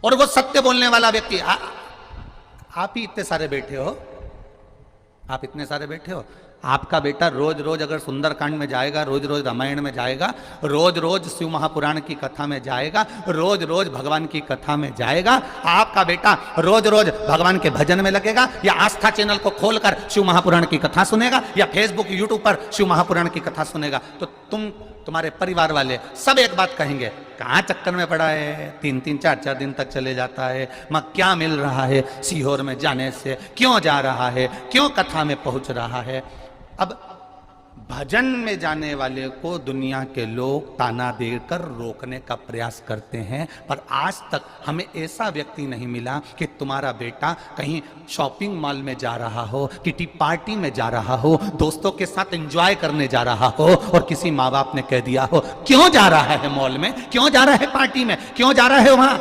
और वो सत्य बोलने वाला व्यक्ति, आप ही इतने सारे बैठे हो, आप इतने सारे बैठे हो, आपका बेटा रोज रोज अगर सुंदरकांड में जाएगा, रोज रोज रामायण में जाएगा, रोज रोज शिव महापुराण की कथा में जाएगा, रोज रोज भगवान की कथा में जाएगा, आपका बेटा रोज रोज भगवान के भजन में लगेगा, या आस्था चैनल को खोलकर शिव महापुराण की कथा सुनेगा, या फेसबुक यूट्यूब पर शिव महापुराण की कथा सुनेगा, तो तुम्हारे परिवार वाले सब एक बात कहेंगे, कहाँ चक्कर में पड़ा है, 3-3 4-4 दिन तक चले जाता है, मां क्या मिल रहा है सीहोर में जाने से, क्यों जा रहा है, क्यों कथा में पहुंच रहा है। अब भजन में जाने वाले को दुनिया के लोग ताना देकर रोकने का प्रयास करते हैं, पर आज तक हमें ऐसा व्यक्ति नहीं मिला कि तुम्हारा बेटा कहीं शॉपिंग मॉल में जा रहा हो, किटी पार्टी में जा रहा हो, दोस्तों के साथ एंजॉय करने जा रहा हो, और किसी माँ बाप ने कह दिया हो क्यों जा रहा है मॉल में, क्यों जा रहा है पार्टी में, क्यों जा रहा है वहां।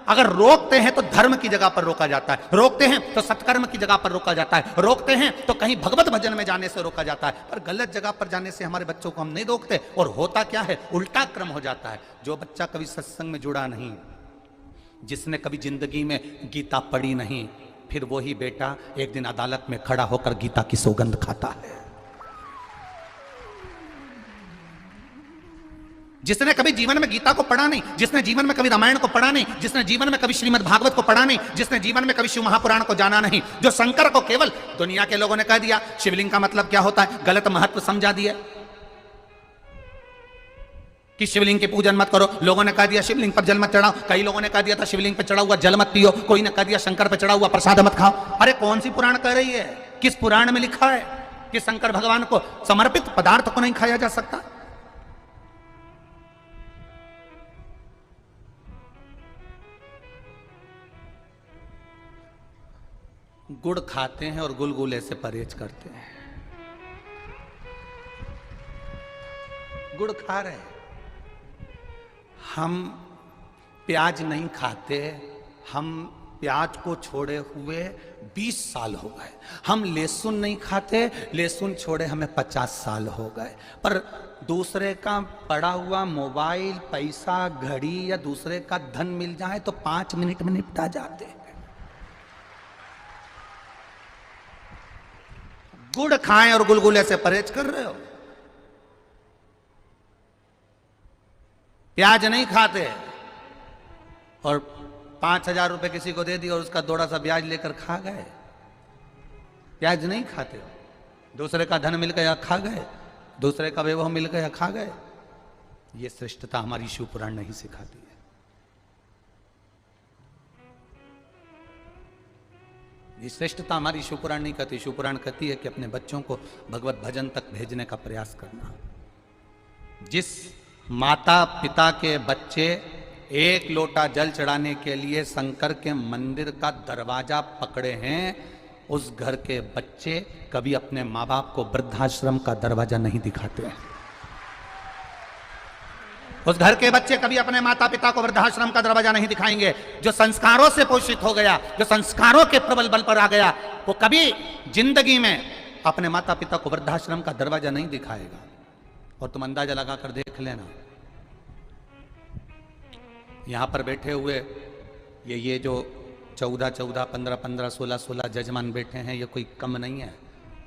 अगर रोकते हैं तो धर्म की जगह पर रोका जाता है, रोकते हैं तो सत्कर्म की जगह पर रोका जाता है, रोकते हैं तो कहीं भगवत भजन में जाने से रोका जाता है, पर गलत जगह पर जाने से हमारे बच्चों को हम नहीं रोकते। और होता क्या है, उल्टा क्रम हो जाता है। जो बच्चा कभी सत्संग में जुड़ा नहीं, जिसने कभी जिंदगी में गीता पढ़ी नहीं, फिर वही बेटा एक दिन अदालत में खड़ा होकर गीता की सौगंध खाता है। जिसने कभी जीवन में गीता को पढ़ा नहीं, जिसने जीवन में कभी रामायण को पढ़ा नहीं, जिसने जीवन में कभी श्रीमद् भागवत को पढ़ा नहीं, जिसने जीवन में कभी शिव महापुराण को जाना नहीं, जो शंकर को केवल दुनिया के लोगों ने कह दिया शिवलिंग का मतलब क्या होता है, गलत महत्व समझा दिया कि शिवलिंग की पूजन मत करो, लोगों ने कह दिया शिवलिंग पर जल मत चढ़ाओ, कई लोगों ने कह दिया था शिवलिंग पर चढ़ा हुआ जल मत पियो, कोई ने कह दिया शंकर पर चढ़ा हुआ प्रसाद मत खाओ। अरे कौन सी पुराण कह रही है, किस पुराण में लिखा है कि शंकर भगवान को समर्पित पदार्थ को नहीं खाया जा सकता। गुड़ खाते हैं और गुलगुले से परहेज करते हैं। गुड़ खा रहे हैं, हम प्याज नहीं खाते, हम प्याज को छोड़े हुए 20 साल हो गए। हम लहसुन नहीं खाते, लहसुन छोड़े हमें 50 साल हो गए। पर दूसरे का पड़ा हुआ मोबाइल, पैसा, घड़ी या दूसरे का धन मिल जाए तो 5 मिनट में निपटा जाते हैं। गुड़ खाएं और गुलगुले से परहेज कर रहे हो। प्याज नहीं खाते और 5,000 रुपए किसी को दे दिया और उसका थोड़ा सा ब्याज लेकर खा गए। प्याज नहीं खाते हो, दूसरे का धन मिल गया खा गए, दूसरे का वैभव मिल गया खा गए। ये श्रेष्ठता हमारी शिव पुराण नहीं सिखाती है। ये श्रेष्ठता हमारी शिव पुराण नहीं कहती। शिव पुराण कहती है कि अपने बच्चों को भगवत भजन तक भेजने का प्रयास करना। जिस माता पिता के बच्चे 1 लोटा जल चढ़ाने के लिए शंकर के मंदिर का दरवाजा पकड़े हैं, उस घर के बच्चे कभी अपने माँ बाप को वृद्धाश्रम का दरवाजा नहीं दिखाते हैं। उस घर के बच्चे कभी अपने माता पिता को वृद्धाश्रम का दरवाजा नहीं दिखाएंगे। जो संस्कारों से पोषित हो गया, जो संस्कारों के प्रबल बल पर आ गया, वो कभी जिंदगी में अपने माता पिता को वृद्धाश्रम का दरवाजा नहीं दिखाएगा। और तुम अंदाजा लगाकर देख लेना, यहां पर बैठे हुए ये जो 14-14, 15-15, 16-16 जजमान बैठे हैं, ये कोई कम नहीं है।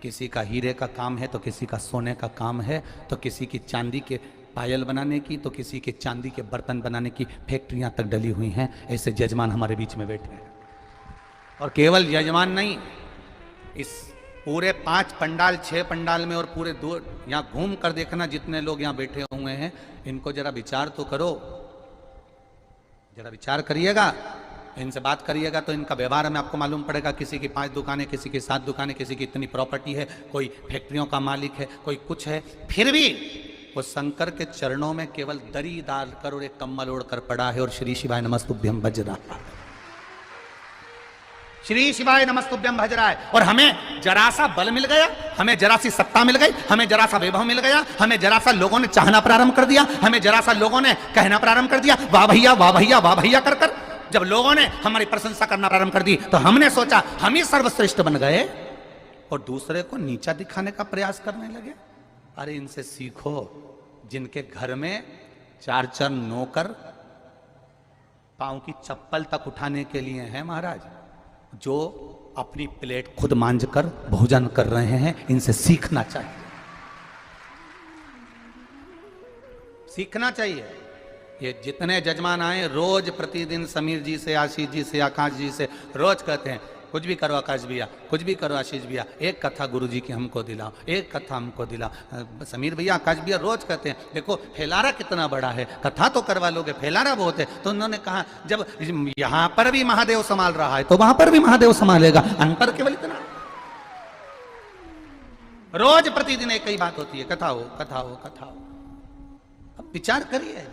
किसी का हीरे का काम है तो किसी का सोने का काम है, तो किसी की चांदी के पायल बनाने की, तो किसी के चांदी के बर्तन बनाने की फैक्ट्रियां तक डली हुई हैं। ऐसे जजमान हमारे बीच में बैठे हैं। और केवल जजमान नहीं, इस पूरे 5 पंडाल 6 पंडाल में और पूरे यहाँ घूम कर देखना जितने लोग यहाँ बैठे हुए हैं, इनको जरा विचार तो करो, जरा विचार करिएगा, इनसे बात करिएगा तो इनका व्यवहार में आपको मालूम पड़ेगा। किसी की 5 दुकानें, किसी की 7 दुकानें, किसी की इतनी प्रॉपर्टी है, कोई फैक्ट्रियों का मालिक है, कोई कुछ है, फिर भी वो शंकर के चरणों में केवल दरी डालकर और एक कम्बल ओढ़कर पड़ा है और श्री शिवाय नमस्तुभ्यम भज रहा है। श्री शिवाय नमस्तुभ्यम भज रहा है। और हमें जरा सा बल मिल गया, हमें जरा सी सत्ता मिल गई, हमें जरा सा वैभव मिल गया, हमें जरा सा लोगों ने चाहना प्रारंभ कर दिया, हमें जरा सा लोगों ने कहना प्रारंभ कर दिया, वाह भैया वाह भैया वाह भैया कर कर। जब लोगों ने हमारी प्रशंसा करना प्रारंभ कर दी तो हमने सोचा हम ही सर्वश्रेष्ठ बन गए और दूसरे को नीचा दिखाने का प्रयास करने लगे। अरे इनसे सीखो, जिनके घर में 4-4 नौकर पांव की चप्पल तक उठाने के लिए है महाराज, जो अपनी प्लेट खुद मांझ कर भोजन कर रहे हैं। इनसे सीखना चाहिए, सीखना चाहिए। ये जितने जजमान आए रोज प्रतिदिन समीर जी से, आशीष जी से, आकाश जी से रोज कहते हैं कुछ भी करो आकाश भैया, कुछ भी करो आशीष भैया, एक कथा गुरु जी की हमको दिलाओ, एक कथा हमको दिलाओ। समीर भैया, आकाश भैया रोज कहते हैं देखो फैलारा कितना बड़ा है, कथा तो करवा लोगे, फैलारा बहुत है। तो उन्होंने कहा जब यहां पर भी महादेव संभाल रहा है तो वहां पर भी महादेव संभालेगा, अंतर केवल इतना। रोज प्रतिदिन एक ही बात होती है, कथा हो कथा हो कथा हो। अब विचार करिए।